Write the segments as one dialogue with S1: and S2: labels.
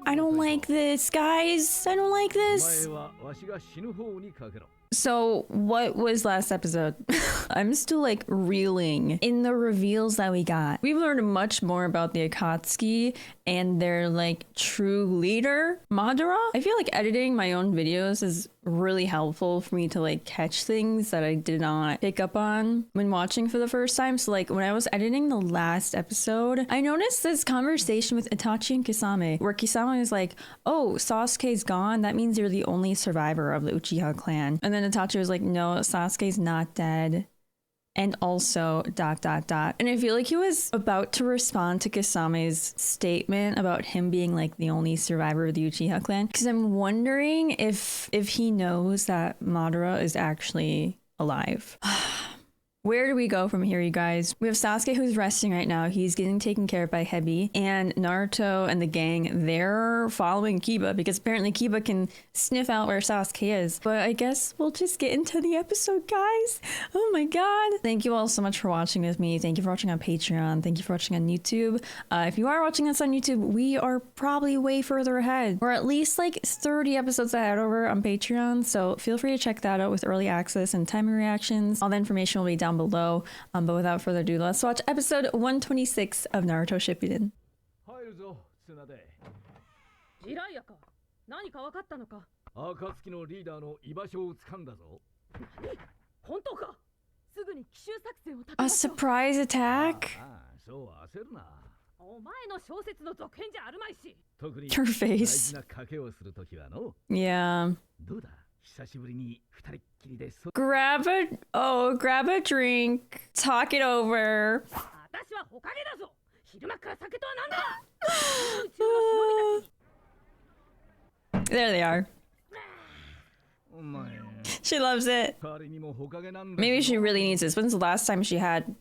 S1: I don't like this, guys. I don't like this. So, what was last episode? I'm still like reeling in the reveals that we got. We've learned much more about the Akatsuki and their like true leader, Madara. I feel like editing my own videos is really helpful for me to like catch things that I did not pick up on when watching for the first time. So like when I was editing the last episode, I noticed this conversation with Itachi and Kisame where Kisame is like, oh, Sasuke's gone. That means you're the only survivor of the Uchiha clan. And then Itachi was like, no, Sasuke's not dead. And also ... And I feel like he was about to respond to Kisame's statement about him being like the only survivor of the Uchiha clan. Because I'm wondering if he knows that Madara is actually alive. Where do we go from here, you guys? We have Sasuke who's resting right now. He's getting taken care of by Hebi. And Naruto and the gang, they're following Kiba because apparently Kiba can sniff out where Sasuke is. But I guess we'll just get into the episode, guys. Oh my god. Thank you all so much for watching with me. Thank you for watching on Patreon. Thank you for watching on YouTube. If you are watching us on YouTube, we are probably way further ahead. We're at least like 30 episodes ahead over on Patreon. So feel free to check that out with early access and timing reactions. All the information will be down below, but without further ado, let's watch episode 126 of Naruto Shippuden. A surprise attack? Her face. Yeah. Grab a drink, talk it over. There they are. She loves it. Maybe she really needs this. When's the last time she had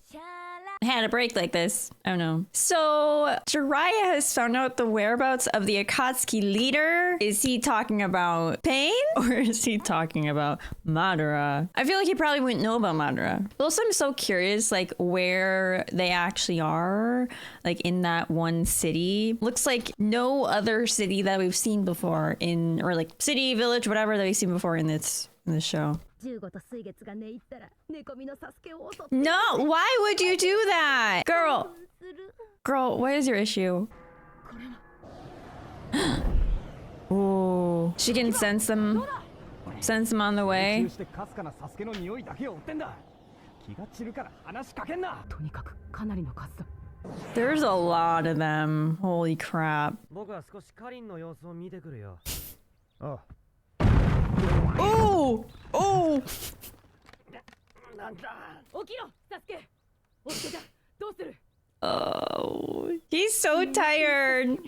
S1: a break like this? I don't know. So Jiraiya has found out the whereabouts of the Akatsuki leader. Is he talking about Pain or is he talking about Madara? I feel like he probably wouldn't know about Madara. But also I'm so curious like where they actually are, like in that one city. Looks like no other city that we've seen before in, or like city, village, whatever that we've seen before in this show. No, why would you do that? Girl, what is your issue? Ooh, she can sense them on the way. There's a lot of them. Holy crap. Oh! Oh! Oh, he's so tired.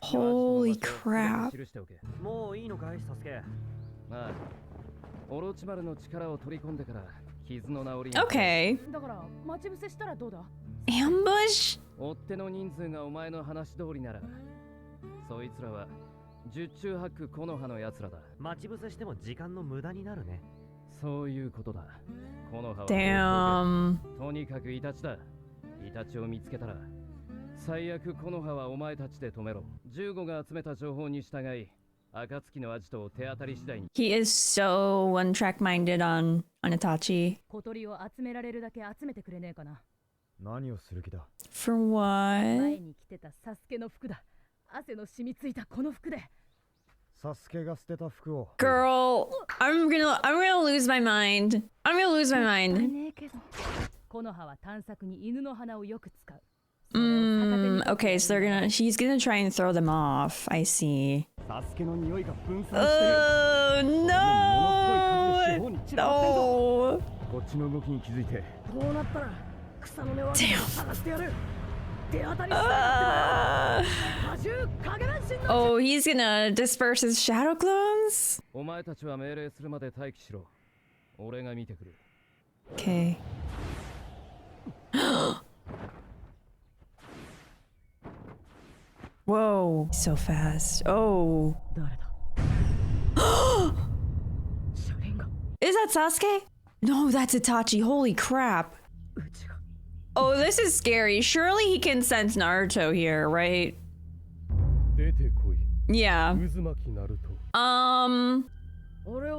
S1: Holy crap. Okay. Ambush? Damn. He is so one-track minded on Itachi. For what? Girl, I'm gonna lose my mind. Okay, so she's gonna try and throw them off. I see. Oh no! No! Damn. Oh, he's gonna disperse his shadow clones? Okay. Whoa, so fast. Oh. Is that Sasuke? No, that's Itachi. Holy crap. Oh, this is scary. Surely he can sense Naruto here, right? Yeah.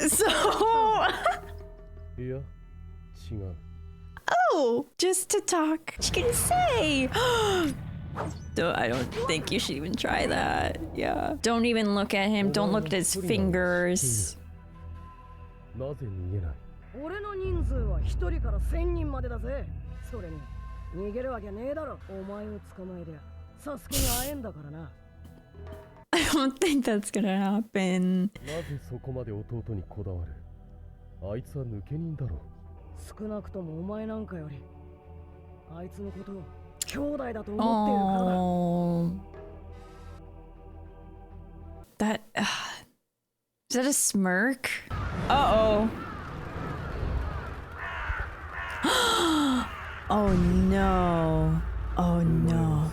S1: So oh, just to talk. She can say. So I don't think you should even try that. Yeah. Don't even look at him. Don't look at his fingers.
S2: 俺の人数は1人から1000人までだぜ。それに逃げるわけねえだろ。お前を捕まえりゃサスケに会えんだからな。
S1: I don't think that's gonna happen.
S3: なぜそこまで弟にこだわる。あいつは抜け人だろ。
S2: 少なくともお前なんかよりあいつのことを兄弟だと思っているからだ。
S1: That is that a smirk? Uh-oh. Oh no. Oh no.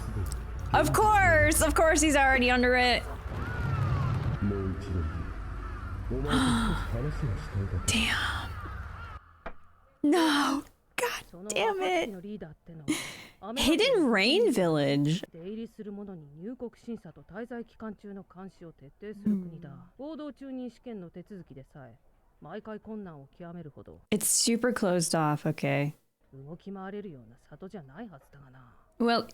S1: Of course he's already under it. Damn. No. God damn it. Hidden Rain Village.
S2: 出入りする者に入国審査と滞在期間中の監視を徹底する国だ。合同中任試験の手続きでさえ毎回困難を極めるほど。
S1: It's super closed off, okay.
S2: 動き回れるような里じゃないはずだがな。
S1: Well,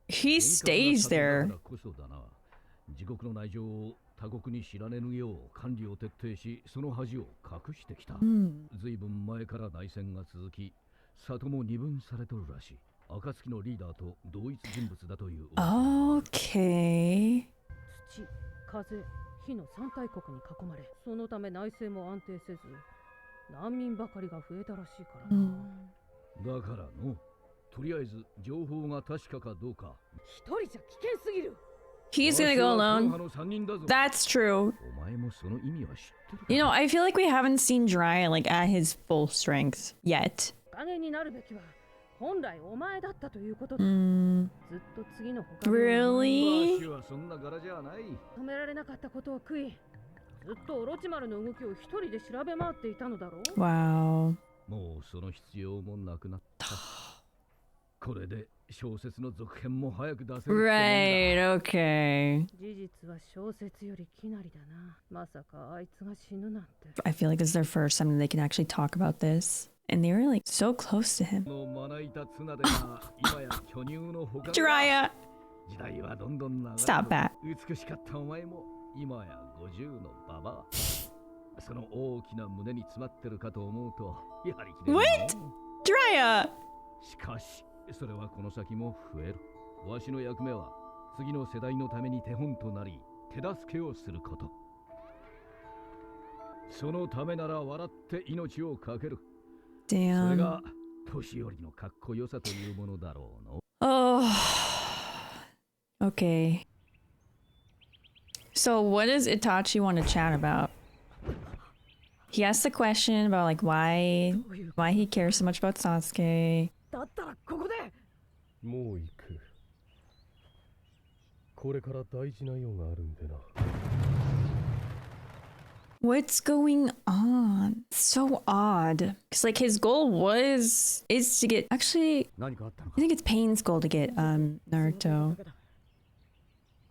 S1: he stays there.
S4: 自国の内情を他国に知られぬよう管理を徹底し、その恥を隠してきた。随分前から内戦が続き、里も二分されとるらしい。暁のリーダーと同一人物だという。
S1: Okay.
S2: 土、風、火の三大国に囲まれ、そのため内政も安定せず、難民ばかりが増えたらしいからな。
S4: だからの、とりあえず情報が確かかどうか。
S2: 一人じゃ危険すぎる。
S1: He's gonna go alone. That's true. You know, I feel like we haven't seen Jiraiya like at his full strength yet.
S2: 影になるべきは本来お前だったということだ。ずっと次の他の
S1: Really?
S2: 止められなかったことを悔い、ずっとオロチマルの動きを一人で調べ回っていたのだろう。
S1: Wow.
S4: もうその必要もなくなった。これで小説の続編も早く出せる。
S1: Right, okay.
S2: 事実は小説よりきなりだな。まさかあいつが死ぬなんて。
S1: I feel like this is their first time that they can actually talk about this. And they were like so close to him. Jiraiya! Stop that.
S4: 美しかったお前も今や50のババア。その大きな胸に詰まってるかと思うとやはりきれい。
S1: What? Jiraiya!
S4: しかしそれはこの先も増える。わしの役目は次の世代のために手本となり手助けをすること。そのためなら笑って命をかける。それ
S1: Damn.
S4: が年寄りのかっこよさというものだろうの。
S1: Oh. Okay. So what does Itachi want to chat about? He asked the question about like why he cares so much about Sasuke.
S2: だったらここで。
S3: もう行く。これから大事な用があるんでな。
S1: What's going on? So odd. Cause like his goal is to get actually I think it's Pain's goal to get Naruto.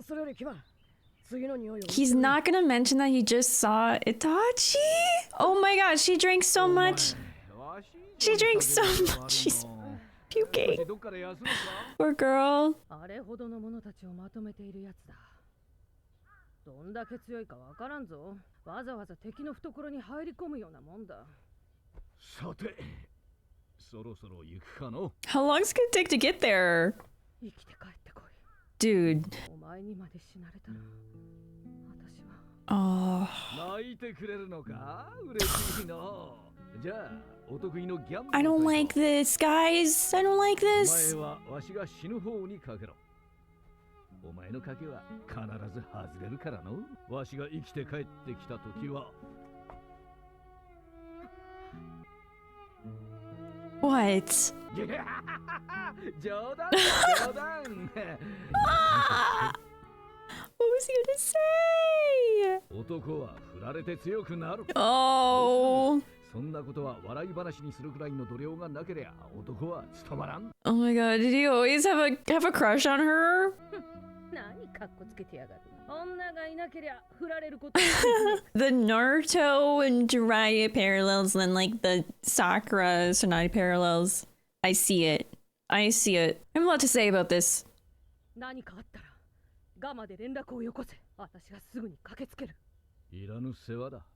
S2: それよりキバ、次の匂いを。
S1: He's not gonna mention that he just saw Itachi? Oh my god, she drinks so much. She drinks so much. She's puking. Poor girl.
S2: あれほどの者たちをまとめているやつだ。どんだけ強いかわからんぞ。わざわざ敵の懐に入り込むようなもんだ。
S4: さて、そろそろ行くかの。
S1: How long is it gonna take to get there?
S2: 生きて帰ってこい。
S1: Dude.
S2: お前にまで死なれたら、私
S1: は。
S4: 泣いてくれるのか？嬉しいの。じゃあ、お得意のギャンブル。
S1: I don't like this, guys. I don't like this.
S4: お前はわしが死ぬ方にかけろ。お前の賭けは必ず外れるからの。わしが生きて帰ってきた時は。
S1: What?
S4: 冗談。
S1: What was he gonna say?
S4: 男は振られて強くなる。
S1: Oh.
S4: そんなことは笑い話にするくらいの度量がなけりゃ男は務まらん。
S1: Oh my god, did he always have a crush on her?
S2: 何かっこつけてやがる。女がいなけりゃ振られることはない
S1: The Naruto and Jiraiya parallels and like the Sakura Tsunade parallels. I see it. I see it. I have a lot to say about this.
S2: 何かあったらガマで連絡をよこせ。私がすぐに駆けつける。
S4: いらぬ世話だ。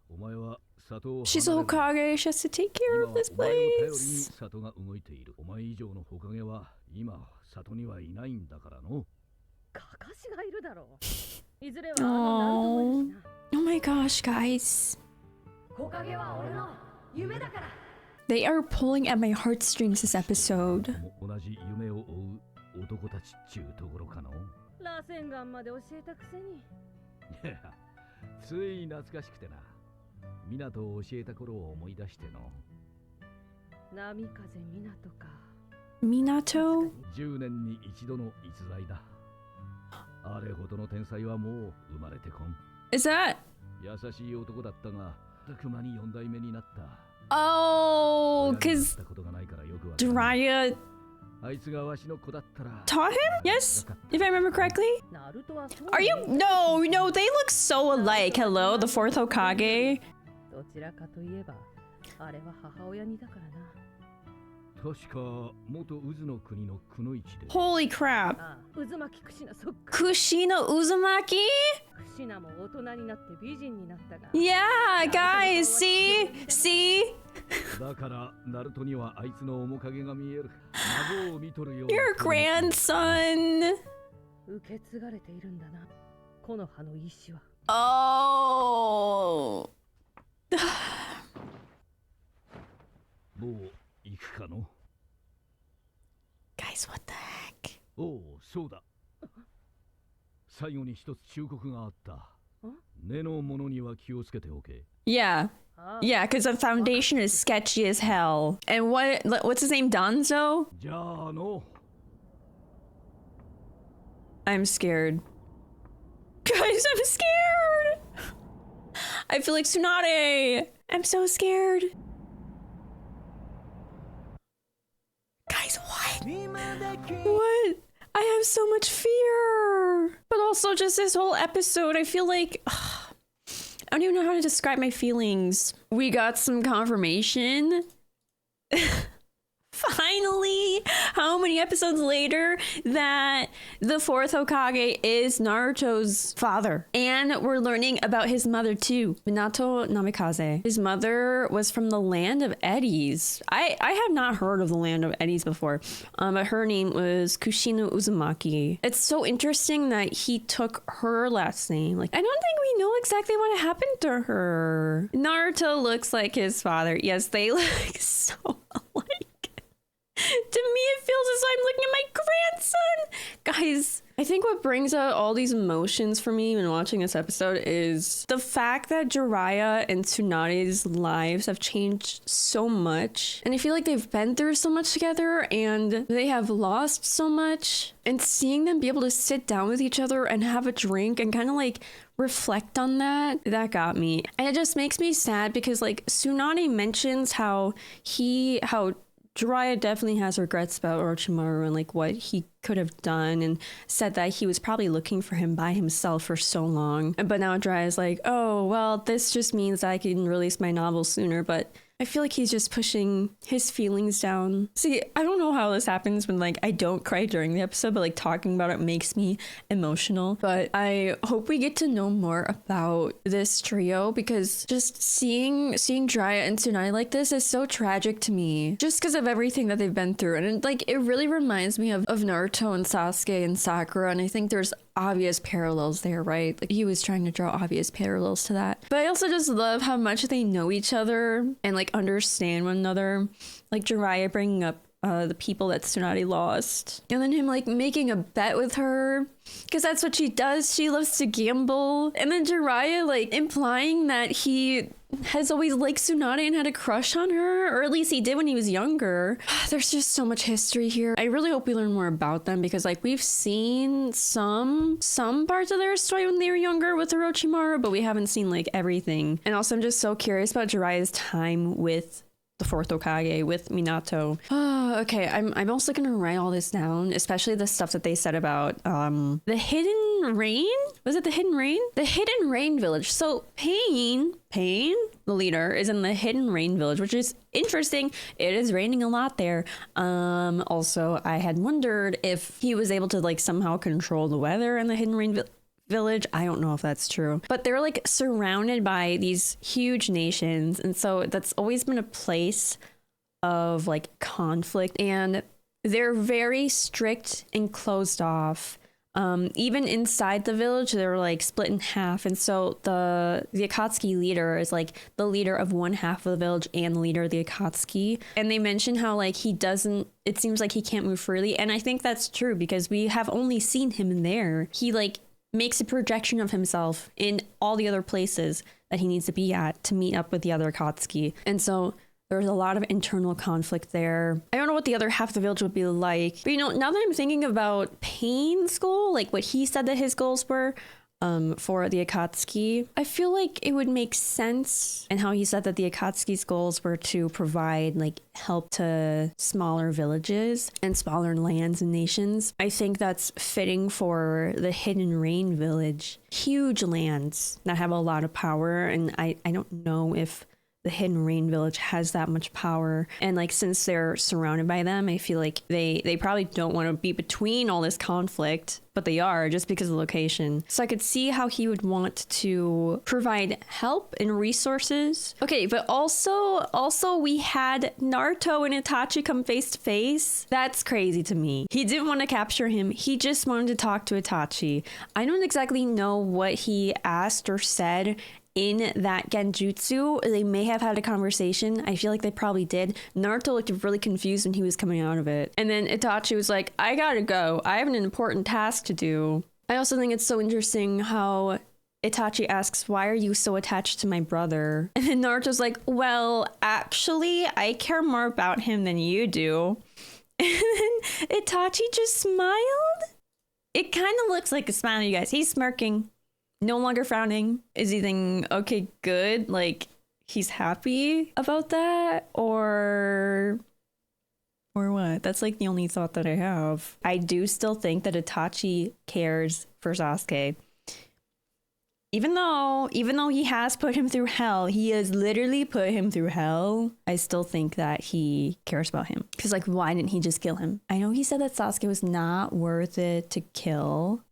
S4: お前は里を
S1: She's a Hokage. She has to take care of this
S4: 今はお前を頼りに
S1: place.
S4: 里が動いている。お前以上のほかげは今里にはいないんだからの。
S2: カカシがいるだろう。いずれはナルトもいるしな。
S1: Oh my gosh, guys.
S2: 木陰は俺の夢だから。
S1: They are pulling at my heartstrings this episode.
S4: 同じ夢を追う男たちっちゅうところかの。
S2: 螺旋岩まで教えたくせに。
S4: いや、つい懐かしくてな。港を教えた頃を思い出しての。
S2: 波風港か。
S1: Minato?
S4: 10年に一度の逸材だ。あれほどの天才はもう生まれてこん。
S1: Is that?
S4: 優しい男だったが、たくまに4代目になった。
S1: Oh,
S4: 親に
S1: because
S4: なったことがないからよくわかんない。
S1: Jiraiya
S4: あいつがわしの子だったら。
S1: taught him? Yes? If I remember correctly?
S2: ナルトはそう
S1: Are you? No, no, they look so alike. Hello, the fourth Hokage.
S2: どちらかといえば、あれは母親にだからな。
S4: 確か元渦の国のくの一で。
S1: Holy crap.
S2: ああ、渦巻きクシナそっくり。
S1: Kushina Uzumaki?
S2: クシナも大人になって美人になったが。
S1: Yeah, guys, see? See?
S4: だからナルトにはあいつの面影が見える。孫を見とるような。
S1: Your grandson.
S2: 受け継がれているんだな。木の葉の石は。
S1: Oh.
S4: もう行くかの。
S1: Guys, what the heck?
S4: おお、そうだ。最後に一つ忠告があった。根のものには気をつけておけ。
S1: Yeah. Yeah, because the foundation is sketchy as hell. And what's his name? Danzo?
S4: じゃあの。
S1: I'm scared. Guys, I'm scared! I feel like Tsunade! I'm so scared. Guys, what? What? I have so much fear. But also just this whole episode, I feel like... I don't even know how to describe my feelings. We got some confirmation. Finally, how many episodes later, that the fourth Hokage is Naruto's father. And we're learning about his mother too, Minato Namikaze. His mother was from the land of Eddies. I have not heard of the land of Eddies before, but her name was Kushina Uzumaki. It's so interesting that he took her last name. Like, I don't think we know exactly what happened to her. Naruto looks like his father. Yes, they look so alike. To me, it feels as though I'm looking at my grandson. Guys, I think what brings out all these emotions for me when watching this episode is the fact that Jiraiya and Tsunade's lives have changed so much. And I feel like they've been through so much together and they have lost so much. And seeing them be able to sit down with each other and have a drink and kind of like reflect on that got me. And it just makes me sad because like Tsunade mentions how Jiraiya definitely has regrets about Orochimaru and like what he could have done, and said that he was probably looking for him by himself for so long. But now Jiraiya's like, oh, well, this just means that I can release my novel sooner, but I feel like he's just pushing his feelings down. See, I don't know how this happens when like I don't cry during the episode, but like talking about it makes me emotional. But I hope we get to know more about this trio, because just seeing Jiraiya and Tsunade like this is so tragic to me, just because of everything that they've been through. And like it really reminds me of Naruto and Sasuke and Sakura, and I think there's obvious parallels there, right? Like he was trying to draw obvious parallels to that. But I also just love how much they know each other and like understand one another. Like Jiraiya bringing up the people that Tsunade lost, and then him like making a bet with her, because that's what she does. She loves to gamble. And then Jiraiya like implying that he has always liked Tsunade and had a crush on her, or at least he did when he was younger. There's just so much history here. I really hope we learn more about them because like we've seen some parts of their story when they were younger with Orochimaru, but we haven't seen like everything. And also I'm just so curious about Jiraiya's time with the fourth Hokage, with Minato. Okay, I'm also gonna write all this down, especially the stuff that they said about the Hidden Rain? Was it the Hidden Rain? The Hidden Rain Village. So Pain, the leader, is in the Hidden Rain Village, which is interesting. It is raining a lot there. Also, I had wondered if he was able to like somehow control the weather in the Hidden Rain Village. I don't know if that's true, but they're like surrounded by these huge nations, and so that's always been a place of like conflict, and they're very strict and closed off. Even inside the village, they're like split in half, and so the Akatsuki leader is like the leader of one half of the village and the leader of the Akatsuki. And they mention how like it seems like he can't move freely, and I think that's true because we have only seen him there. He like makes a projection of himself in all the other places that he needs to be at to meet up with the other Akatsuki. And so there's a lot of internal conflict there. I don't know what the other half of the village would be like. But you know, now that I'm thinking about Pain's goal, like what he said that his goals were for the Akatsuki, I feel like it would make sense. And how he said that the Akatsuki's goals were to provide like help to smaller villages and smaller lands and nations. I think that's fitting for the Hidden Rain Village. Huge lands that have a lot of power, and I don't know if the Hidden Rain Village has that much power. And like since they're surrounded by them, I feel like they probably don't want to be between all this conflict, but they are just because of the location. So I could see how he would want to provide help and resources. Okay, but also we had Naruto and Itachi come face to face. That's crazy to me. He didn't want to capture him. He just wanted to talk to Itachi. I don't exactly know what he asked or said in that genjutsu. They may have had a conversation. I feel like they probably did. Naruto looked really confused when he was coming out of it. And then Itachi was like, I gotta go. I have an important task to do. I also think it's so interesting how Itachi asks, why are you so attached to my brother? And then Naruto's like, well, actually, I care more about him than you do. And then Itachi just smiled. It kind of looks like a smile, you guys. He's smirking. No longer frowning. Is he thinking, okay, good, like he's happy about that, or what? That's like the only thought that I have. I do still think that Itachi cares for Sasuke. Even though he has put him through hell, he has literally put him through hell, I still think that he cares about him. Because like, why didn't he just kill him? I know he said that Sasuke was not worth it to kill.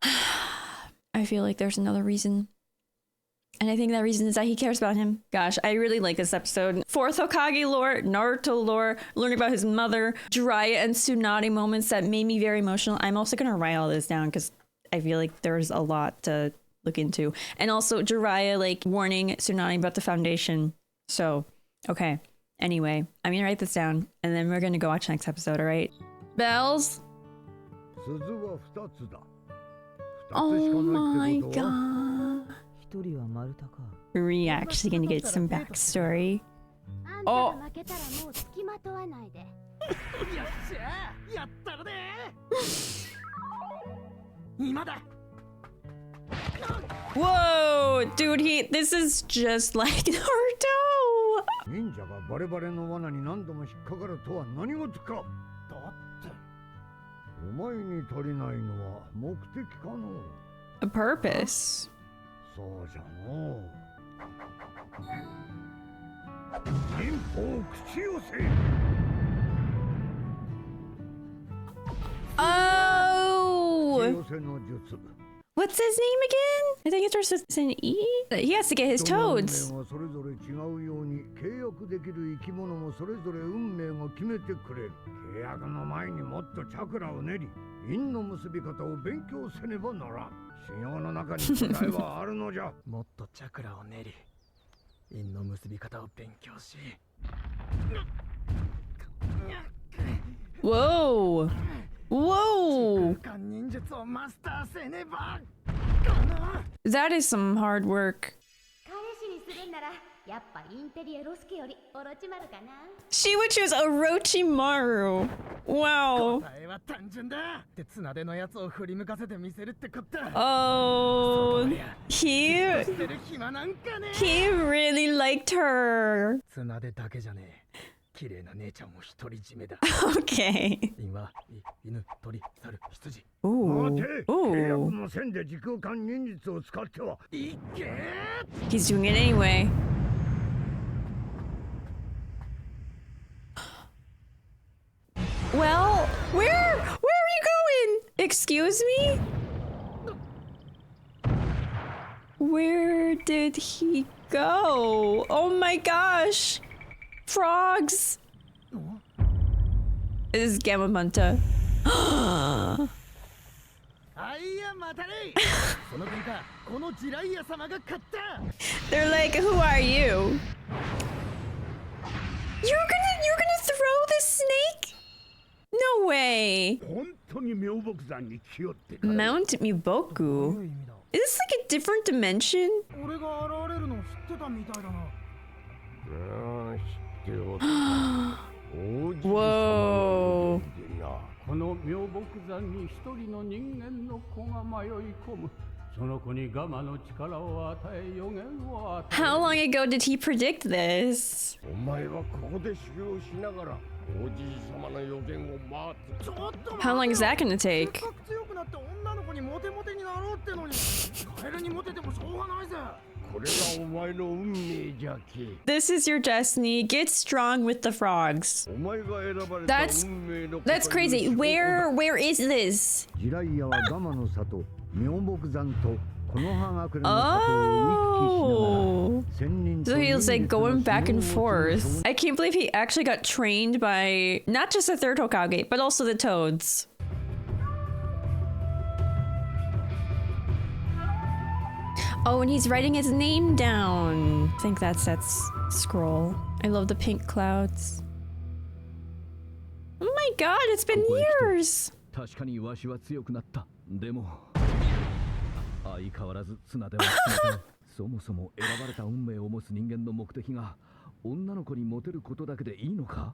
S1: I feel like there's another reason. And I think that reason is that he cares about him. Gosh, I really like this episode. Fourth Hokage lore, Naruto lore, learning about his mother, Jiraiya and Tsunade moments that made me very emotional. I'm also going to write all this down because I feel like there's a lot to look into. And also Jiraiya like warning Tsunade about the foundation. So, okay. Anyway, I'm going to write this down and then we're going to go watch next episode, all right? Bells? Oh my god. We're actually gonna get some backstory. Oh. Whoa, dude, this is just like Naruto. A purpose. Oh! What's his name again? I think it starts with an E. He has to get his toads. Whoa! Whoa! That is some hard work.
S5: やっぱインテリエロスケよりオロチマルかな。
S1: She would choose Orochimaru. Wow.
S6: 答えは単純だ。ってtsunadeのやつを振り向かせてみせるってこった。
S1: Oh, he
S6: してる暇なんかね。
S1: really liked her.
S6: tsunadeだけじゃねえ。綺麗な姉ちゃんも独り占めだ。
S1: Okay.
S6: 今、犬、鳥、猿、羊。
S1: Ooh.
S7: 契約
S1: Ooh.
S7: の線で時空間忍術を使っては。
S6: いけー。
S1: He's doing it anyway. Well, where are you going? Excuse me? Where did he go? Oh my gosh. Frogs. This is Gamamanta.
S6: あいやまたね。その文化、このジライヤ様が買った。
S1: They're like, who are you? You're gonna throw the snake? No way.
S7: 本当に妙木山に来よってから。
S1: Mount Miboku? Is this like a different dimension?
S6: 俺が現れるの知ってたみたいだな。
S7: 知っておった。王子様
S1: Whoa.
S3: この妙木山に一人の人間の子が迷い込む。その子にガマの力を与え、予言を与え。
S1: How long ago did he predict this?
S7: お前はここで修行しながら王子様の予言を待つ。
S6: ちょっと
S1: How long is that gonna
S6: せっ
S1: take?
S6: かく強くなって女の子にモテモテになろうってのに、カエルにモテてもしょうがないぜ。
S7: これがお前の運命じゃけ。
S1: This is your destiny. Get strong with the frogs.
S7: お前が選ばれた
S1: That's
S7: 運命の
S1: that's crazy. Where is this?
S8: ジライヤはガマの里、妙木山とこの葉隠れの里を
S1: Oh.
S8: 行き来しながら千人
S1: So
S8: と
S1: he was like
S8: 人々の
S1: going back and
S8: 修行を
S1: forth. I can't believe he actually got trained by not just the third Hokage, but also the toads. Oh, and he's writing his name down. I think that's that scroll. I love the pink clouds. Oh my god, it's been years.
S4: 確かにわしは強くなった。でも相変わらず綱では綱でそもそも選ばれた運命を持つ人間の目的が女の子にモテることだけでいいのか？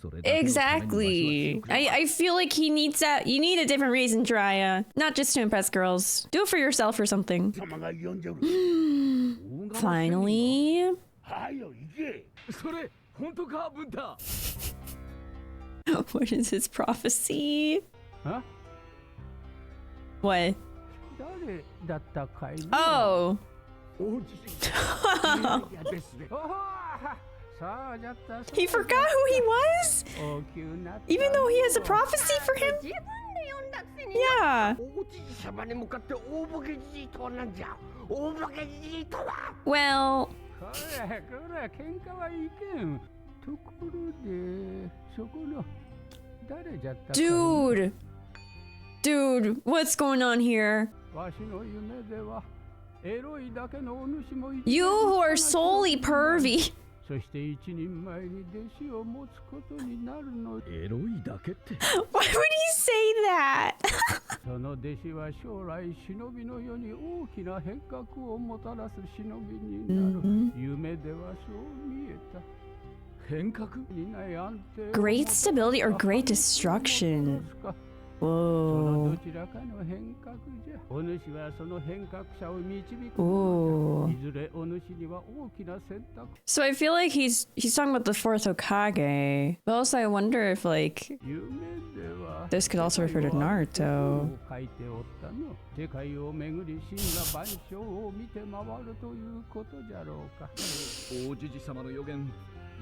S4: それだけのためにわしは強
S1: Exactly.
S4: くなった。
S1: I feel like he needs that. You need a different reason, Jiraiya. Not just to impress girls. Do it for yourself or something.
S7: 様が呼んでおる。
S1: Finally.
S7: はいよ行け。
S4: それ本当か文太？
S1: What is his prophecy?
S3: あ
S1: What?
S3: 誰だったかいね。
S1: Oh.
S7: 王子様ですね。
S3: さあじゃった。
S1: He forgot who he was?
S3: 大きくなった。
S1: Even though he has a prophecy for him?
S5: 自分で読んだくせに。
S1: Yeah.
S7: 王子様に向かって大ボケじじいとはなんじゃ。大ボケじじいとは。
S1: Well,
S3: こら喧嘩はいけん。ところでそこの誰じゃったかい。
S1: dude, what's going on here?
S3: わしの夢ではエロいだけのお主もいて。
S1: You who are solely pervy.
S3: そして一人前に弟子を持つことになるの。
S4: エロいだけって。
S1: Why would he say that?
S3: その弟子は将来忍びの世に大きな変革をもたらす忍びになる。夢ではそう見えた。
S4: 変革？
S1: Great stability or great destruction?
S3: その
S1: Whoa.
S3: どちらかの変革じゃ。お主はその変革者を導く。
S1: Ooh.
S3: いずれお主には大きな選択。
S1: So I feel like he's talking about the fourth Hokage. But also I wonder if like
S3: 夢では
S1: this could also refer to Naruto.
S3: 書いておったの。世界を巡り真羅万象を見て回るということじゃろうか。
S4: 王子様の予言、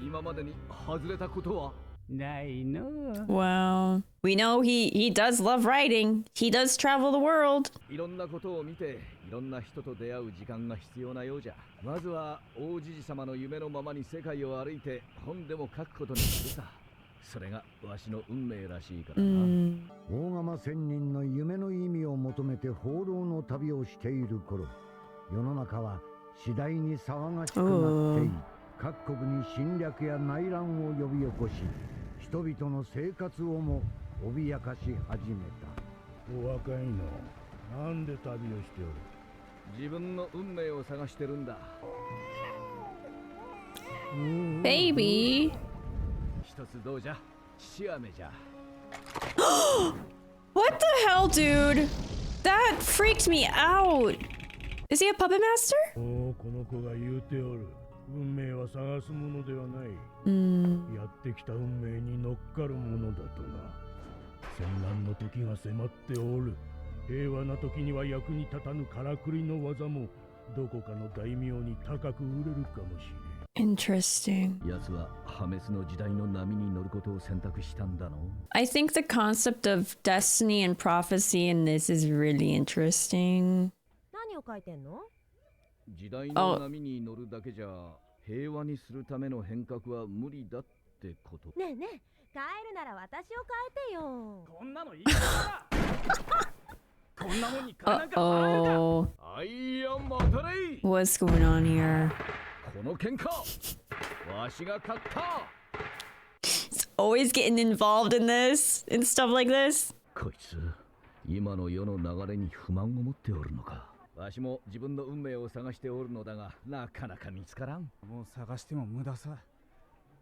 S4: 今までに外れたことは
S3: ないの。
S1: Wow. We know he does love writing. He does travel the world.
S4: いろんなことを見て、いろんな人と出会う時間が必要なようじゃ。まずは王子様の夢のままに世界を歩いて本でも書くことにするさ。それがわしの運命らしいからな。
S8: 大釜仙人の夢の意味を求めて放浪の旅をしている頃、世の中は次第に騒がしくなっている。各国に侵略や内乱を呼び起こし、人々の生活をも脅かし始めた。
S7: お若いの、なんで旅をしておる。
S4: 自分の運命を探してるんだ。
S1: Baby.
S4: 一つどうじゃ、シアメじゃ。
S1: What the hell, dude? That freaked me out. Is he a puppet master?
S9: この子が言うておる。運命は探すものではない。やってきた運命に乗っかるものだとな。戦乱の時が迫っておる。平和な時には役に立たぬからくりの技もどこかの大名に高く売れるかもしれん。
S1: Interesting.
S4: 奴は破滅の時代の波に乗ることを選択したんだの。
S1: I think the concept of destiny and prophecy in this is really interesting.
S2: 何を書いてんの？
S4: 時代の波に乗るだけじゃ平和にするための変革は無理だってこと。
S2: ねえねえ、変えるなら私を変えてよ。
S6: こんなのいいからこんなもんに変えなんかあるか。
S1: Uh-oh.
S4: アイアンマタレイ。
S1: What's going on here?
S4: この喧嘩わしが勝った。
S1: He's always getting involved in this and stuff like this.
S4: こいつ今の世の流れに不満を持っておるのか。わしも自分の運命を探しておるのだがなかなか見つからん。
S6: もう探しても無駄さ。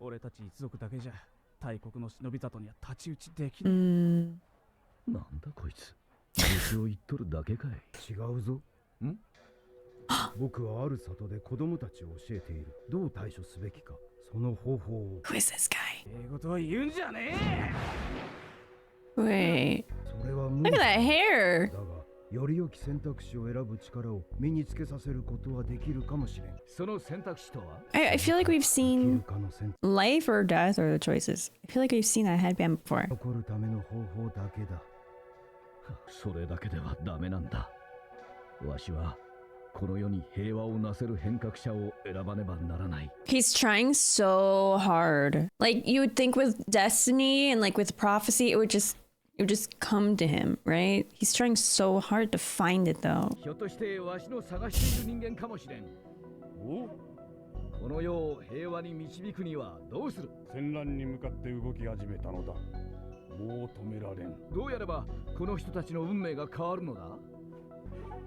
S6: 俺たち一族だけじゃ大国の忍び里には太刀打ちできない。
S4: なんだこいつ。道を言っとるだけかい。
S9: 違うぞ。僕はある里で子供たちを教えている。どう対処すべきか、その方法を。
S1: Who is this guy?
S6: 英語とは言うんじゃねえ。
S1: Wait.
S9: それは無
S1: Look
S9: 理
S1: at that hair.
S9: だが、より良き選択肢を選ぶ力を身につけさせることはできるかもしれん。
S4: その選択肢とは。
S1: I feel like we've
S9: 生きる
S1: seen
S9: かの選
S1: life or death or the choices. I feel like we've seen that headband before.
S9: 残るための方法だけだ。
S4: それだけではダメなんだ。わしはこの世に平和をなせる変革者を選ばねばならない。
S1: He's trying so hard. Like you would think with destiny and like with prophecy, it would just come to him, right? He's trying so hard to find it though.
S4: ひょっとしてわしの探している人間かもしれん。お、この世を平和に導くにはどうする。
S9: 戦乱に向かって動き始めたのだ。もう止められん。
S4: どうやればこの人たちの運命が変わるのだ。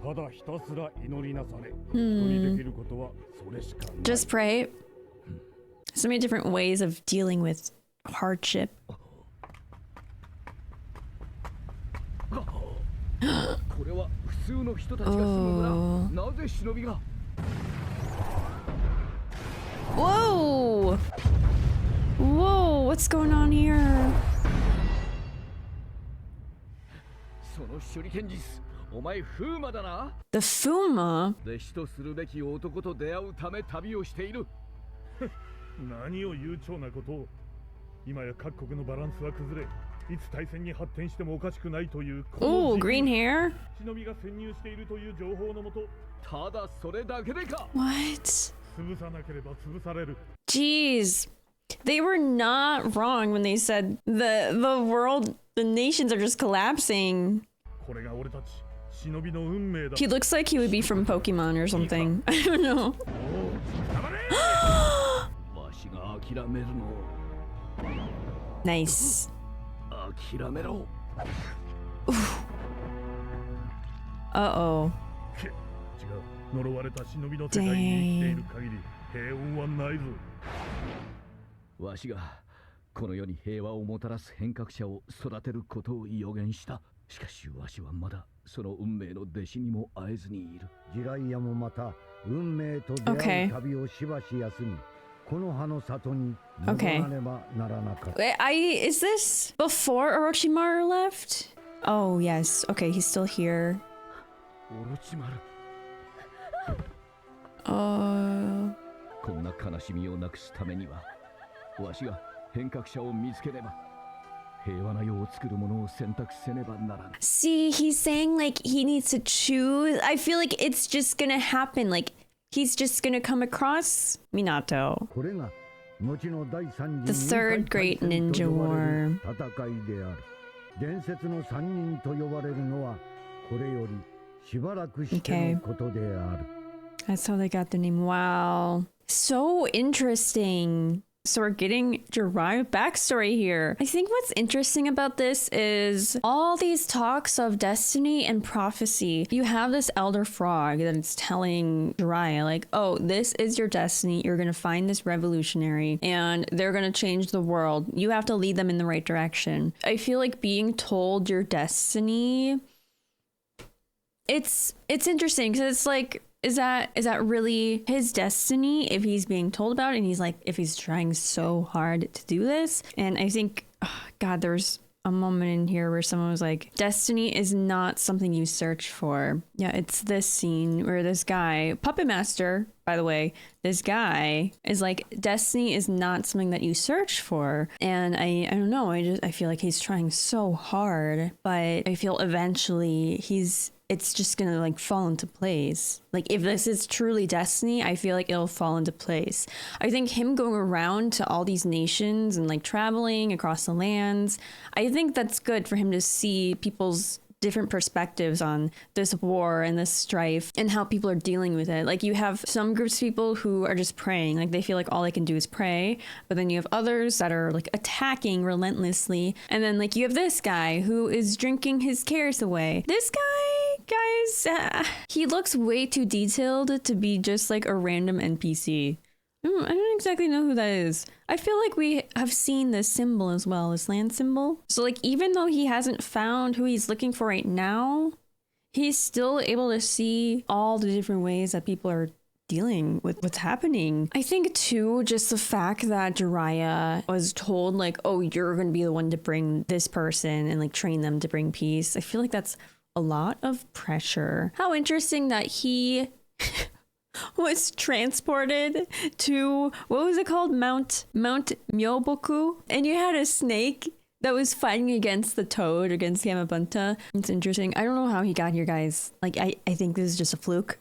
S9: ただひたすら祈りなされ。人にできることはそれしかない。
S1: Just pray. So many different ways of dealing with hardship.
S4: これは普通の人たちが住む村。なぜ忍びが。
S1: Whoa! Whoa, what's going on here?
S4: その手裏剣術、お前風魔だな。
S1: The Fuma?
S4: 弟子とするべき男と出会うため旅をしている。
S9: 何を悠長なことを。今や各国のバランスは崩れ、いつ大戦に発展してもおかしくないという。
S1: Oh, green hair?
S9: 忍びが潜入しているという情報のもと。
S4: ただそれだけでか。
S1: What?
S9: 潰さなければ潰される。
S1: Jeez. They were not wrong when they said the world, the nations are just collapsing.
S9: これが俺たち忍びの運命だ。
S1: He looks like he would be from Pokemon or something. I don't know.
S4: わしが諦めるの。
S1: Nice.
S4: 諦めろ。
S1: Uh-oh.
S9: 違う。呪われた忍びの世界に生きている限り平穏はないぞ。
S4: わしがこの世に平和をもたらす変革者を育てることを予言した。しかしわしはまだその運命の弟子にも会えずにいる。ジライヤもまた運命と出会う旅をしばし休み、この葉の里に戻らねばならなかった。
S1: Is this before Orochimaru left? Oh, yes. Okay, he's still here.
S4: オロチマル。こんな悲しみをなくすためには、わしが変革者を見つけねば、平和な世を作るものを選択せねばならない。
S1: See, he's saying like he needs to choose. I feel like it's just gonna happen. Like he's just gonna come across Minato.
S8: これが後の第三
S1: The
S8: 次
S1: third great ninja war.
S8: 戦いである。伝説の三人と呼ばれるのはこれよりしばらくしてのことである。
S1: That's how they got the name. Wow. So interesting. So we're getting Jiraiya backstory here. I think what's interesting about this is all these talks of destiny and prophecy. You have this elder frog that's telling Jiraiya like, oh, this is your destiny. You're going to find this revolutionary and they're going to change the world. You have to lead them in the right direction. I feel like being told your destiny, it's interesting because it's like, is that really his destiny if he's being told about it and he's like, if he's trying so hard to do this? And I think, oh God, there's a moment in here where someone was like, destiny is not something you search for. Yeah, it's this scene where this guy, Puppet Master, by the way, this guy is like, destiny is not something that you search for. And I don't know, I feel like he's trying so hard, but I feel eventually it's just gonna like fall into place. Like if this is truly destiny, I feel like it'll fall into place. I think him going around to all these nations and like traveling across the lands, I think that's good for him to see people's different perspectives on this war and this strife and how people are dealing with it. Like you have some groups of people who are just praying, like they feel like all they can do is pray, but then you have others that are like attacking relentlessly, and then like you have this guy who is drinking his cares away. This guy, guys, he looks way too detailed to be just like a random NPC. I don't exactly know who that is. I feel like we have seen this symbol as well, this land symbol. So like even though he hasn't found who he's looking for right now, he's still able to see all the different ways that people are dealing with what's happening. I think too, just the fact that Jiraiya was told like, oh, you're going to be the one to bring this person and like train them to bring peace. I feel like that's a lot of pressure. How interesting that he was transported to, what was it called? Mount Myoboku. And you had a snake that was fighting against the toad, against Yamabunta. It's interesting. I don't know how he got here, guys. Like, I think this is just a fluke.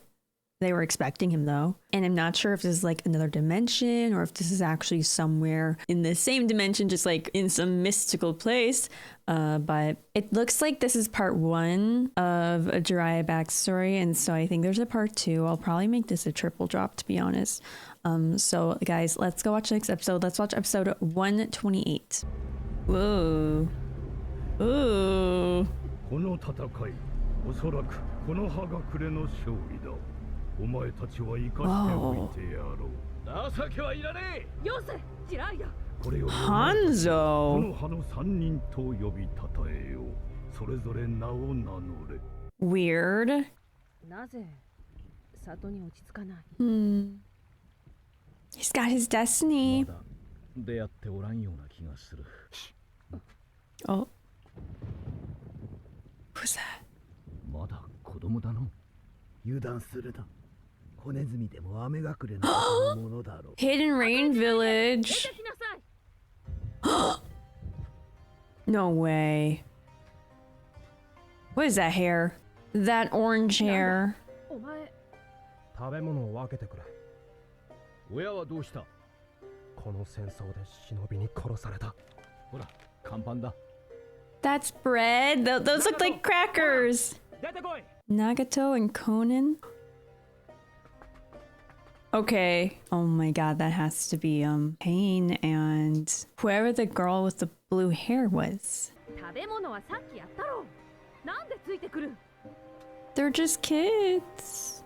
S1: They were expecting him though. And I'm not sure if this is like another dimension or if this is actually somewhere in the same dimension, just like in some mystical place. But it looks like this is part 1 of a Jiraiya backstory. And so I think there's a part 2. I'll probably make this a triple drop, to be honest. So guys, let's go watch the next episode. Let's watch episode 128. Whoa. Ooh.
S9: この戦い、おそらくこの葉隠れの勝利だ。お前たちは生かしておいてやろう。情けはいらねえ。よせ、ジライヤ。これよりこの葉の3人と呼びたたえよう。それぞれ名を名乗れ。
S1: Weird.
S2: なぜ里に落ち着かない？
S1: He's got his destiny.
S4: まだ出会っておらんような気がする。
S1: Oh. Who's that?
S4: まだ子供だの。
S7: 油断するな。骨積みでも雨隠れのものだろう。
S1: Hidden Rain Village. No way. What is that hair? That orange hair.
S2: お前、
S10: 食べ物を分けてくれ。
S4: 親はどうした？
S10: この戦争で忍びに殺された。
S4: ほら、看板だ。
S1: That's bread. Those look like crackers. Nagato and Conan. Okay. Oh my god, that has to be Pain and whoever the girl with the blue hair was. They're just kids.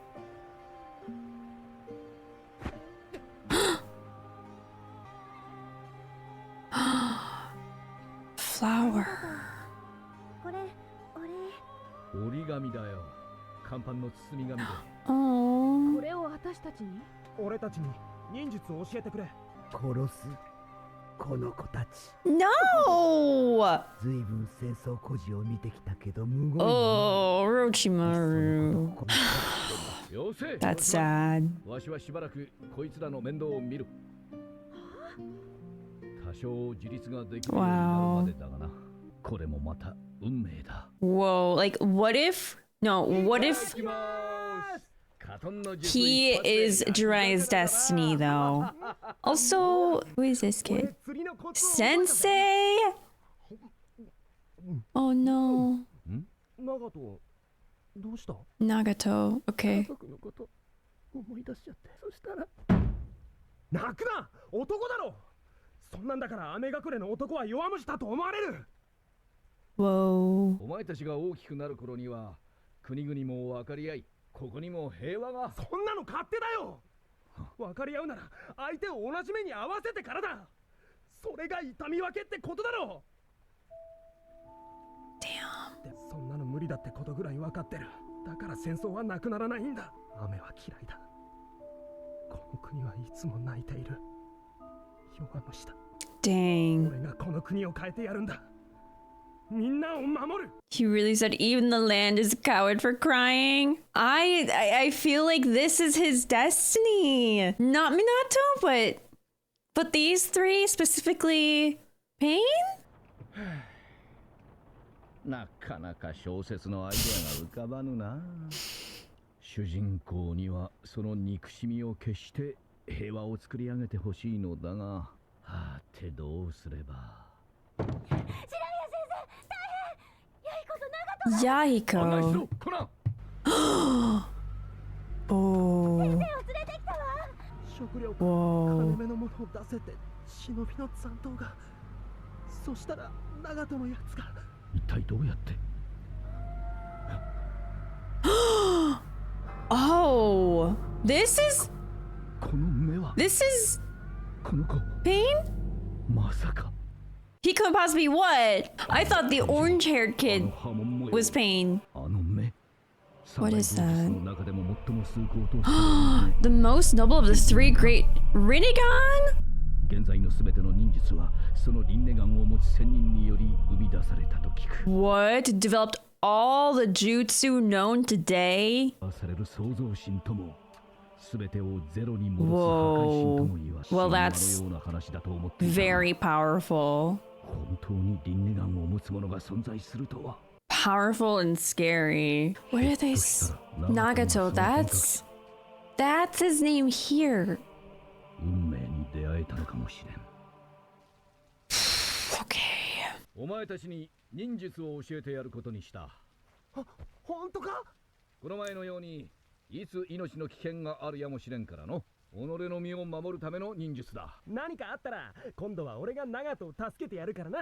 S1: Flower.
S4: 折り紙だよ。看板の包み紙で。
S1: Oh.
S2: これを私たちに？
S10: 俺たちに忍術を教えてくれ。
S7: 殺すこの子たち。
S1: No!
S7: ずいぶん戦争孤児を見てきたけど無言。
S1: Oh, Orochimaru. That's sad.
S4: わしはしばらくこいつらの面倒を見る。多少自立ができるようになるまでだがな。これもまた運命だ。
S1: Whoa, like what if he is Jiraiya's destiny though? Also, who is this kid? Sensei? Oh no. Nagato, okay.
S10: 泣くな、男だろ。そんなんだから雨隠れの男は弱虫だと思われる。
S1: Whoa.
S4: お前たちが大きくなる頃には国々も分かり合い、ここにも平和が。
S10: そんなの勝手だよ。分かり合うなら相手を同じ目に合わせてからだ。それが痛み分けってことだろ。
S1: Damn.
S10: でそんなの無理だってことぐらい分かってる。だから戦争はなくならないんだ。雨は嫌いだ。この国はいつも泣いている。弱虫だ。
S1: Dang.
S10: 俺がこの国を変えてやるんだ。みんなを守る。
S1: He really said even the land is a coward for crying. I feel like this is his destiny. Not Minato, but these three specifically. Pain?
S4: なかなか小説のアイデアが浮かばぬな。主人公にはその憎しみを消して平和を作り上げてほしいのだが、はてどうすれば。
S1: Yahiko.
S4: 案内しろ、コナン。
S1: Oh.
S10: 食料か
S1: Whoa.
S10: 金目のものを出せて忍びの残党が。そしたら長門のやつが。
S4: 一体どうやって。
S1: Oh. This is
S4: この目は。
S1: this is
S4: この子。
S1: Pain?
S4: まさか。
S1: He couldn't possibly what? I thought the orange-haired kid was Pain.
S4: あの目。
S1: What is that?
S4: の中でも最も崇高と。
S1: The most noble of the three great Rinnegan?
S4: 現在のすべての忍術はそのリンネガンを持つ仙人により生み出されたと聞く。
S1: What? Developed all the jutsu known today?
S4: される創造神ともすべてをゼロに戻す破壊神とも言わし、
S1: Well, that's
S4: そのような話だと思っていた。
S1: very powerful.
S4: 本当にリンネガンを持つ者が存在するとは。
S1: Powerful and scary. What are they? Nagato. That's his name here.
S4: 運命に出会えたのかもしれん。
S1: Okay.
S4: お前たちに忍術を教えてやることにした。
S10: 本当か？
S4: この前のようにいつ命の危険があるやもしれんからの。己の身を守るための忍術だ。
S10: 何かあったら今度は俺が長門を助けてやるからな。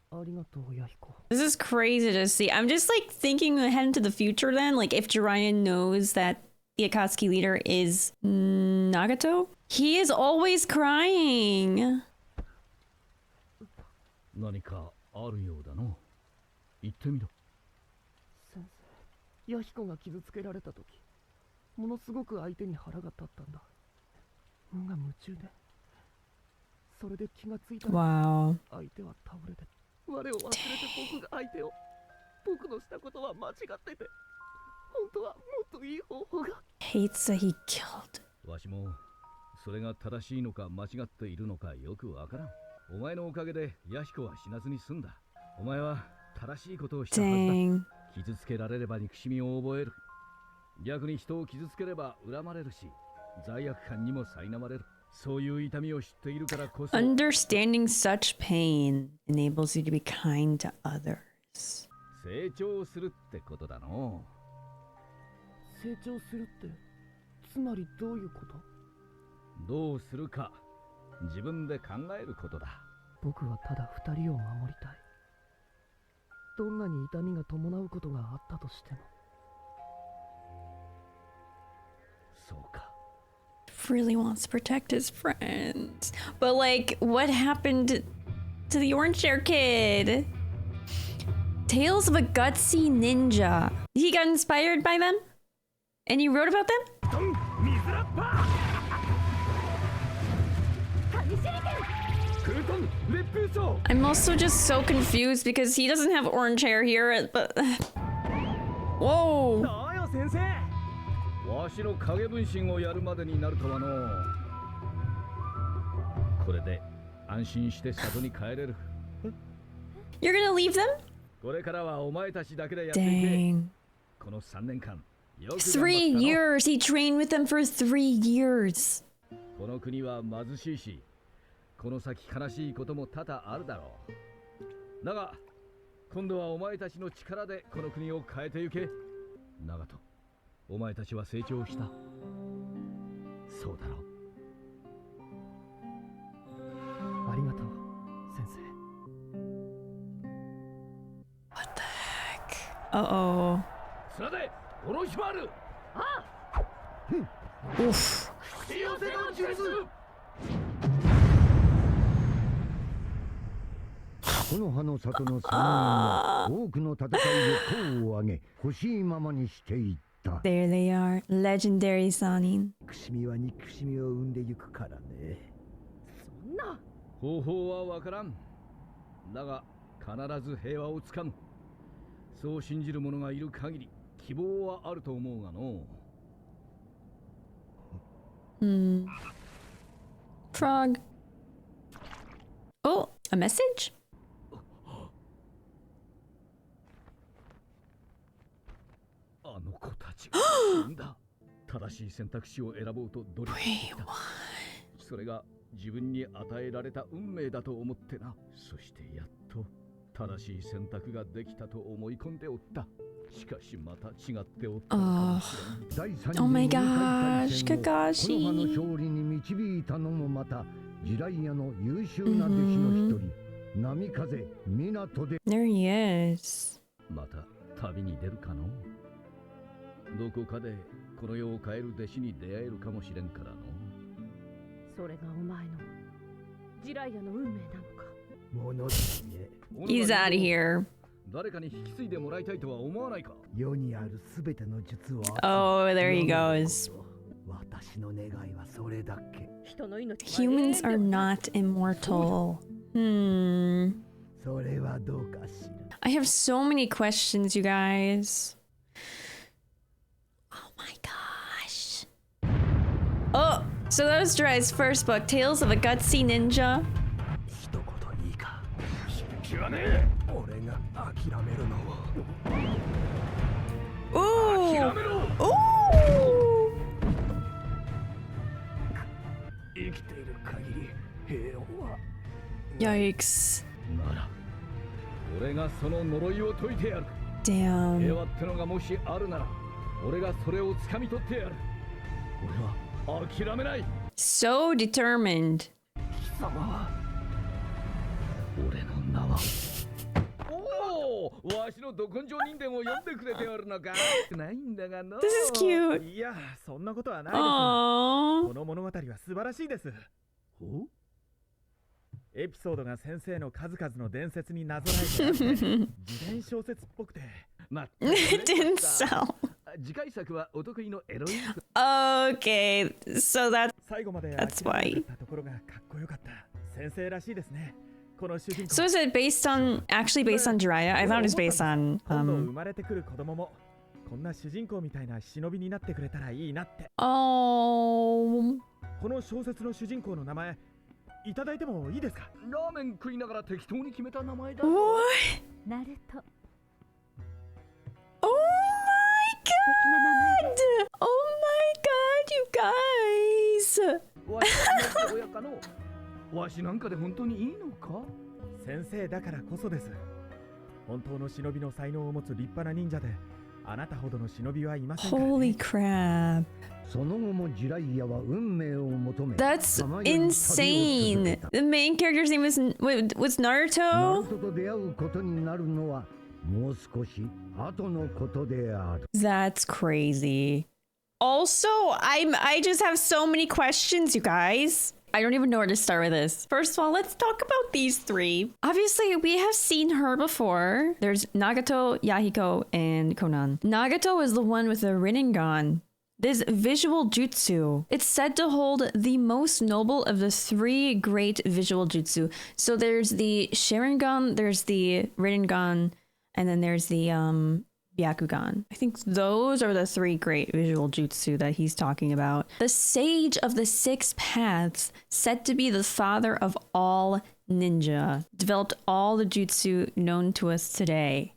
S10: ありがとう、ヤヒコ。
S1: This is crazy to see. I'm just like thinking ahead into the future then. Like if Jiraiya knows that the Akatsuki leader is Nagato, he is always crying.
S4: 何かあるようだの。言ってみろ。
S10: 先生、ヤヒコが傷つけられた時、ものすごく相手に腹が立ったんだ。無我夢中で。それで気がついたら
S1: Wow.
S10: 相手は倒れて、我を忘れて僕が相手を。僕のしたことは間違ってて、本当はもっといい方法が。
S1: Hates that he killed.
S4: わしもそれが正しいのか間違っているのかよくわからん。お前のおかげでヤヒコは死なずに済んだ。お前は正しいことをしたはずだ。
S1: Dang.
S4: 傷つけられれば憎しみを覚える。逆に人を傷つければ恨まれるし、罪悪感にも苛まれる。そういう痛みを知っているからこそ。
S1: Understanding such pain enables you to be kind to others.
S4: 成長するってことだの。
S10: 成長するってつまりどういうこと？
S4: どうするか自分で考えることだ。
S10: 僕はただ二人を守りたい。どんなに痛みが伴うことがあったとしても。
S4: そうか。
S1: Really wants to protect his friends. But like, what happened to the orange hair kid? Tales of a gutsy ninja. He got inspired by them? And he wrote about them? I'm also just so confused because he doesn't have orange hair here, but... Whoa!
S10: そうよ先生。
S4: わしの影分身をやるまでになるとはの。これで安心して里に帰れる。
S1: You're gonna leave them?
S4: これからはお前たちだけでやっていけ。
S1: Dang.
S4: この3年間よく頑張ったの。
S1: 3 years! He trained with them for 3 years.
S4: この国は貧しいし、この先悲しいことも多々あるだろう。だが今度はお前たちの力でこの国を変えてゆけ。長門、お前たちは成長した。そうだろう。
S1: Uh-oh.
S4: tsunade, oroshimaru.
S1: Oof.
S8: この葉の里の3人は多くの戦いで功を挙げ欲しいままにしていった。
S1: There they are. Legendary Sanin.
S6: 憎しみは憎しみを生んでゆくからね。
S2: そんな。
S4: 方法はわからん。だが必ず平和をつかむ。そう信じる者がいる限り希望はあると思うがの。
S1: Frog. Oh, a message?
S4: あの子たちなんだ。正しい選択肢を選ぼうと努力してきた。それが自分に与えられた運命だと思ってな。そしてやっと正しい選択ができたと思い込んでおった。しかしまた違っておったのかもしれん。
S1: Oh my gosh,
S8: この葉の
S1: Kakashi.
S8: 勝利に導いたのもまたジライヤの優秀な弟子の一人、波風港で。
S1: There he is.
S4: また旅に出るかの。どこかでこの世を変える弟子に出会えるかもしれんからの。
S2: それがお前のジライアの運命なのか。
S6: ものですね。
S1: He's out of here.
S4: 誰かに引き継いでもらいたいとは思わないか。
S6: 世にあるすべての術を。
S1: Oh, there he goes.
S6: 私の願いはそれだけ。
S1: Humans are not immortal.
S6: それはどうかしら。
S1: I have so many questions, you guys. Oh my gosh. Oh, so that was Jiraiya's first book, Tales of a Gutsy Ninja.
S6: 一言いいか。
S9: 知らねえ。
S6: 俺が諦めるのを。
S1: Ooh! Ooh!
S6: 生きている限り平穏は。
S1: Yikes.
S4: なら俺がその呪いを解いてやる。
S1: Damn.
S4: 平和ってのがもしあるなら俺がそれを掴み取ってやる。俺は諦めない。
S1: So determined.
S6: 貴様は。
S4: 俺の名は。おお、わしのど根性人伝を読んでくれておるのか。ないんだがの。
S1: This is cute.
S6: いや、そんなことはないです。
S1: Aww.
S6: この物語は素晴らしいです。エピソードが先生の数々の伝説になぞらえてあって自伝小説っぽくて。
S1: It didn't sell.
S4: 次回作はお得意のエロい。
S1: Okay, so
S6: 最後まで
S1: that's
S6: 諦め
S1: why.
S6: なかったところがかっこよかった。先生らしいですね。この主人公。
S1: So is it actually based on Jiraiya? I thought it was based on
S6: 今度生まれてくる子供もこんな主人公みたいな忍びになってくれたらいいなって。
S1: Oh.
S6: この小説の主人公の名前いただいてもいいですか。
S4: ラーメン食いながら適当に決めた名前だ。
S1: What?
S5: ナルト
S1: Oh my god! Oh my god, you guys!
S4: わしの親かの。わしなんかで本当にいいのか。
S6: 先生だからこそです。本当の忍びの才能を持つ立派な忍者であなたほどの忍びはいませんからね。
S1: Holy crap.
S8: その後もジライヤは運命を求め。
S1: That's insane. The main character's name was
S8: ナル
S1: Naruto?
S8: トと出会うことになるのはもう少し後のことである。
S1: That's crazy. Also, I just have so many questions, you guys. I don't even know where to start with this. First of all, let's talk about these three. Obviously, we have seen her before. There's Nagato, Yahiko, and Konan. Nagato is the one with the Rinnegan. This visual jutsu. It's said to hold the most noble of the three great visual jutsu. So there's the Sharingan, there's the Rinnegan, and then there's the Byakugan. I think those are the three great visual jutsu that he's talking about. The Sage of the Six Paths, said to be the father of all ninja, developed all the jutsu known to us today.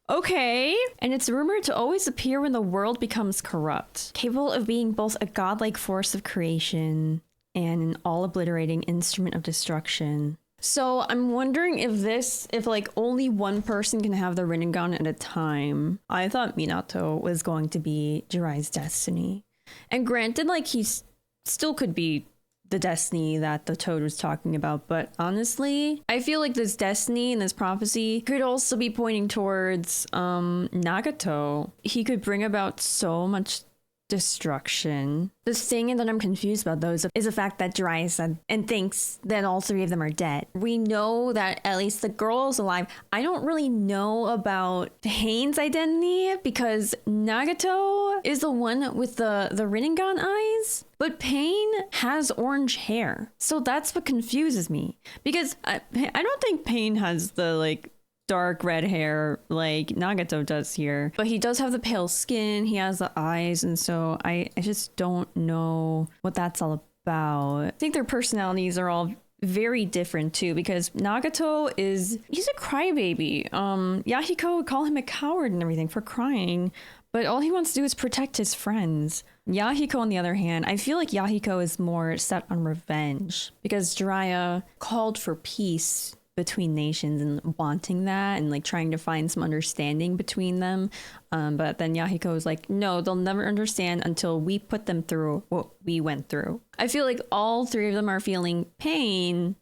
S1: Okay, and it's rumored to always appear when the world becomes corrupt, capable of being both a godlike force of creation and an all-obliterating instrument of destruction. So I'm wondering if like only one person can have the Rinnegan at a time. I thought Minato was going to be Jiraiya's destiny. And granted, like he still could be the destiny that the toad was talking about. But honestly, I feel like this destiny and this prophecy could also be pointing towards Nagato. He could bring about so much destruction. The thing that I'm confused about though is the fact that Jiraiya said and thinks that all three of them are dead. We know that at least the girl is alive. I don't really know about Pain's identity because Nagato is the one with the Rinnegan eyes, but Pain has orange hair. So that's what confuses me because I don't think Pain has the like dark red hair like Nagato does here, but he does have the pale skin, he has the eyes, and so I just don't know what that's all about. I think their personalities are all very different too, because Nagato he's a crybaby. Yahiko would call him a coward and everything for crying, but all he wants to do is protect his friends. Yahiko, on the other hand, I feel like Yahiko is more set on revenge because Jiraiya called for peace between nations and wanting that and like trying to find some understanding between them. But then Yahiko was like, no, they'll never understand until we put them through what we went through. I feel like all three of them are feeling pain,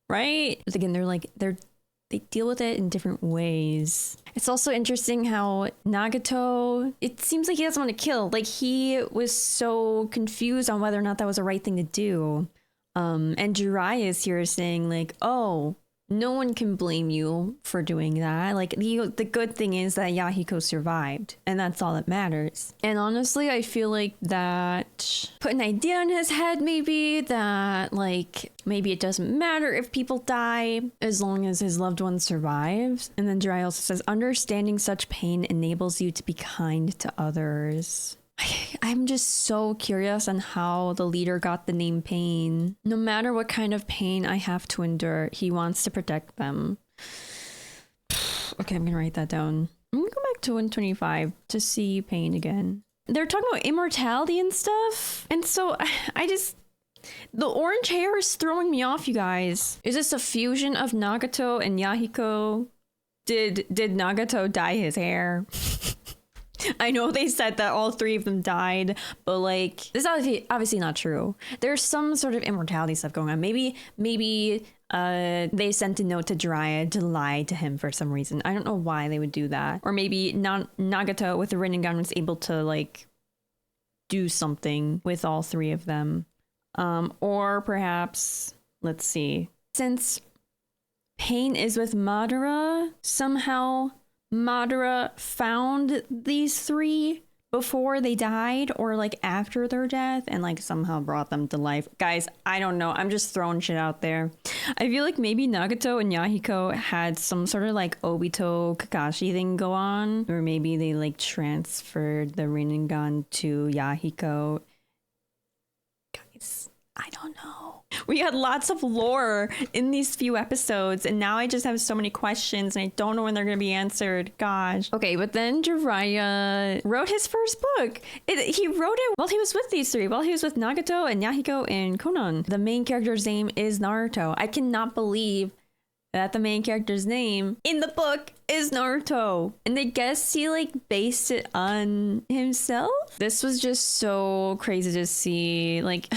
S1: right? But again, they deal with it in different ways. It's also interesting how Nagato, it seems like he doesn't want to kill. Like he was so confused on whether or not that was the right thing to do. And Jiraiya is here saying like, oh, no one can blame you for doing that. Like the good thing is that Yahiko survived and that's all that matters. And honestly, I feel like that put an idea in his head maybe that like, maybe it doesn't matter if people die as long as his loved one survives. And then Jiraiya also says, understanding such pain enables you to be kind to others. I'm just so curious on how the leader got the name Pain. No matter what kind of pain I have to endure, he wants to protect them. Okay, I'm gonna write that down. I'm gonna go back to 125 to see Pain again. They're talking about immortality and stuff. And so the orange hair is throwing me off, you guys. Is this a fusion of Nagato and Yahiko? Did Nagato dye his hair? I know they said that all three of them died, but like this is obviously not true. There's some sort of immortality stuff going on. Maybe they sent a note to Jiraiya to lie to him for some reason. I don't know why they would do that. Or maybe Nagato with the Rinnegan was able to like do something with all three of them. Or perhaps, let's see, since Pain is with Madara, somehow Madara found these three before they died or like after their death and like somehow brought them to life. Guys, I don't know. I'm just throwing shit out there. I feel like maybe Nagato and Yahiko had some sort of like Obito Kakashi thing go on, or maybe they like transferred the Rinnegan to Yahiko. Guys, I don't know. We had lots of lore in these few episodes, and now I just have so many questions, and I don't know when they're going to be answered. Gosh. Okay, but then Jiraiya wrote his first book. He wrote it while he was with these three, while he was with Nagato and Yahiko and Konan. The main character's name is Naruto. I cannot believe that the main character's name in the book is Naruto. And I guess he like based it on himself. This was just so crazy to see. Like...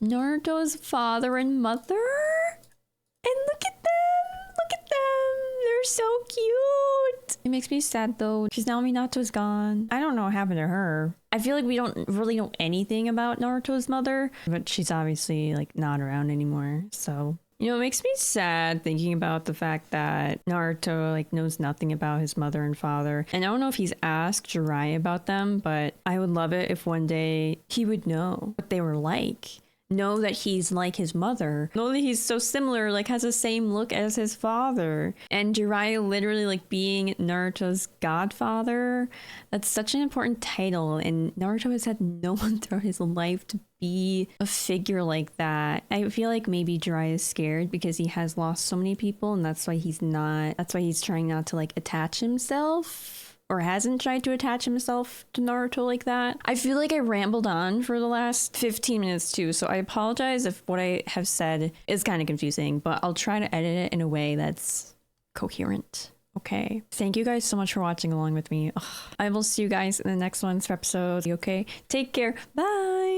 S1: Naruto's father and mother? And look at them, they're so cute. It makes me sad though, because now Minato's gone. I don't know what happened to her. I feel like we don't really know anything about Naruto's mother, but she's obviously like not around anymore, so... You know, it makes me sad thinking about the fact that Naruto like knows nothing about his mother and father. And I don't know if he's asked Jiraiya about them, but I would love it if one day he would know what they were like. Know that he's like his mother. Know that he's so similar, like has the same look as his father. And Jiraiya literally like being Naruto's godfather. That's such an important title. And Naruto has had no one throughout his life to be a figure like that. I feel like maybe Jiraiya is scared because he has lost so many people, and that's why he's trying not to like attach himself. Or hasn't tried to attach himself to Naruto like that. I feel like I rambled on for the last 15 minutes too, so I apologize if what I have said is kind of confusing, but I'll try to edit it in a way that's coherent. Okay. Thank you guys so much for watching along with me. Ugh. I will see you guys in the next one's episode. Okay? Take care. Bye!